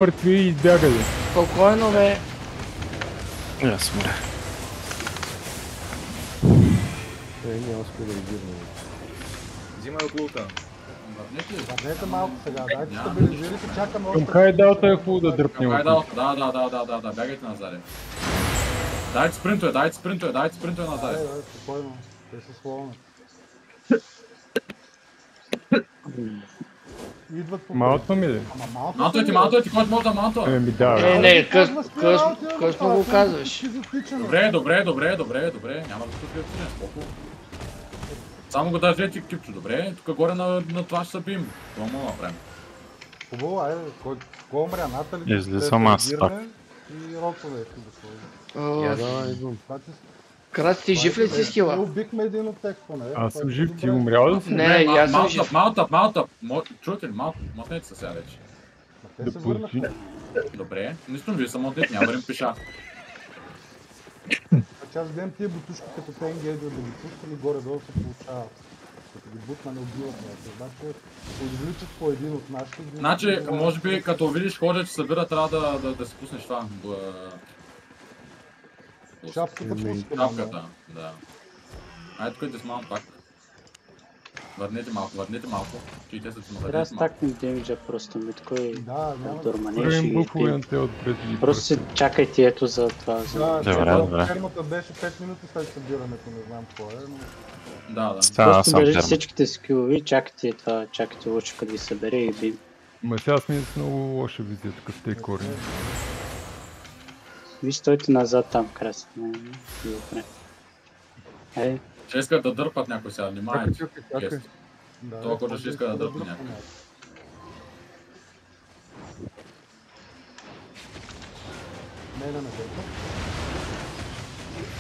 мъртви и избягали. Спокойно, бе. Аз мре. Няма стабилизиране. Взимай от лута. Върнете малко сега, дайте стабилизирайте, чакаме още. Към хайдаута е хубаво да дръпнем. Да, бягайте назад. Дайте спринтове назад. Спокойно, те са словно. Идват по... Малко ми ли? Малто ти, който може да малто. Ми да, Не, късно го казваш. Добре, няма да се отвъртим, споко. Само го държете кипчо, добре? Тук горе на това ще се бием. Това мога да направим. Хубаво, кой умря, Натали? Излизам аз пак. И рокове да идвам. Крат, ти жив ли си с хила? Убихме един от тях поне. Аз съм жив, ти умрял да си? Не, аз съм жив. Маутъп. Чуете ли, мотнете се сега вече. Те се върнаха. Добре, нищо вие са мотнете, няма върнем пеша. Аз гледам тия бутушки като те енгейджват да ги пускали горе-долу се получават. Като ги бутна не убиват някакъв. Значи отвличат по един от нашите. Значи, може би като видиш хора, че събира, трябва да си пуснеш това. Шапката пускаме. Шапката, да. Айде тук да смалам пак. Върнете малко. Че те са си Трябва да стакнем демиджа просто ми такой дорманеш Правим и буфове те отпред. просто си чакайте ето за това. Добре. Фермата беше 5 минути след събирането, не знам какво е, но... Да. Просто бежите всичките скилови, чакайте това, чакайте лучо като ви събере и бим. Ма сега сме с много лоша визия тук в тези корени. Виж, стойте назад там, красно. Добре. Ей. Ще искат да дърпат някой сега, внимайте. Чакай. Това хора ще иска да дърпат някой. Не дърпат.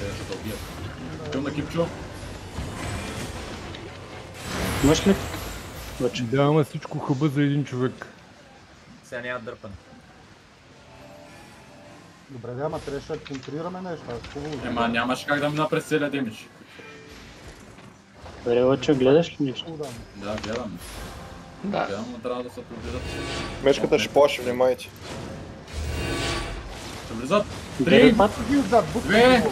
Те ще да убият. Чум на Кипчо. Имаш ли? Лъчо. Да, ама всичко хъба за един човек. Сега няма дърпане. Добре, ама трябваше да контрираме нещо, аз хубаво. Ема нямаш как да мина през целия демидж. Добре, Лъчо, гледаш ли нещо? Да, гледам. Да. Гледам, но трябва да се приближат. Мечката ще плаши, внимайте. Ще влизат. 3, Гледай пат. 2.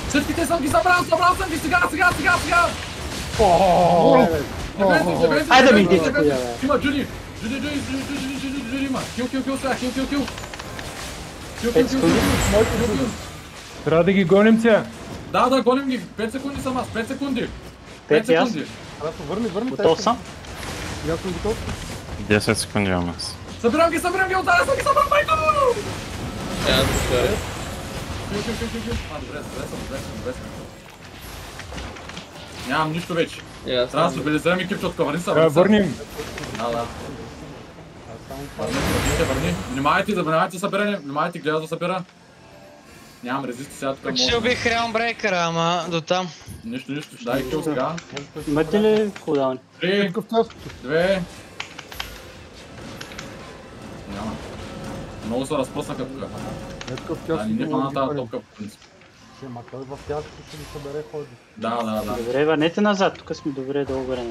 Всичките съм ги събрал съм ги сега! Айде ми идите, коя бе. Има Джуди има. Кил сега, кил. Трябва да ги гоним сега. Да, гоним ги. 5 секунди съм аз, 5 секунди. 5 аз. Върни. Готов съм. Аз съм готов. 10 секунди имам аз. Събирам ги, отзаде съм ги събрал, майко! Кил. Добре съм. Нямам нищо вече. Трябва да стабилизирам екипче от къвърни са. Върним. Да. Върни. Внимавайте събиране, гледа да събира. Нямам резисти сега тук. Ще убих Realmbreaker, ама до там. Нищо, дай кил сега. Имате ли кулдаун? 3, 2. Няма. Много се разпръснаха тук. Не хвана тази топка по принцип. Ма той в тясто ще ги събере ходи. Да. Добре, върнете назад, тук сме добре долу горе.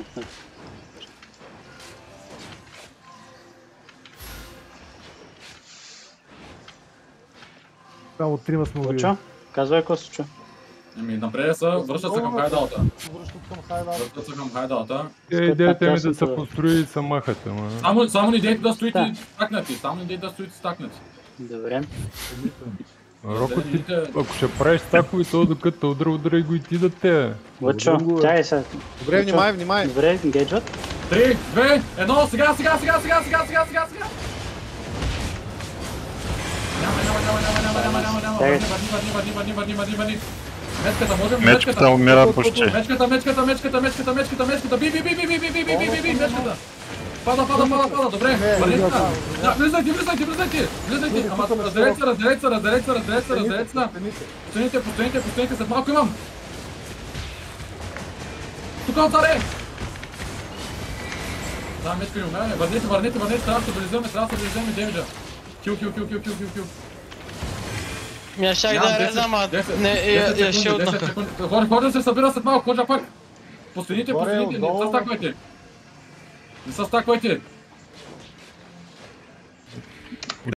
Само 3 сме убили. Лъчо, казвай Косичо. Напред са, връщат се към хайдаута. Връщат се към хайдаута. Идеята ми да се построи са махата, ма. Само не дейте да стоите стакнати. Добре. Роко ти, ако ще правиш стакови, то докато удрай го и ти да те. Лъчо, тя е сега. Добре, внимай. Добре, енгейджват. 3, 2, 1, сега! Няма. Мечката умира почти. Мечката. Би, мечката. Пада, добре. Влизайте. Ама разделете се. Постоянете, след малко имам. Тук отзаре. Да, мечка не умея. Върнете, трябва да стабилизираме демиджа. Кил. Я щях да резам, а не, я шилднаха. Хора се събира след малко, ходжа пак. Постояните, не се стаквайте.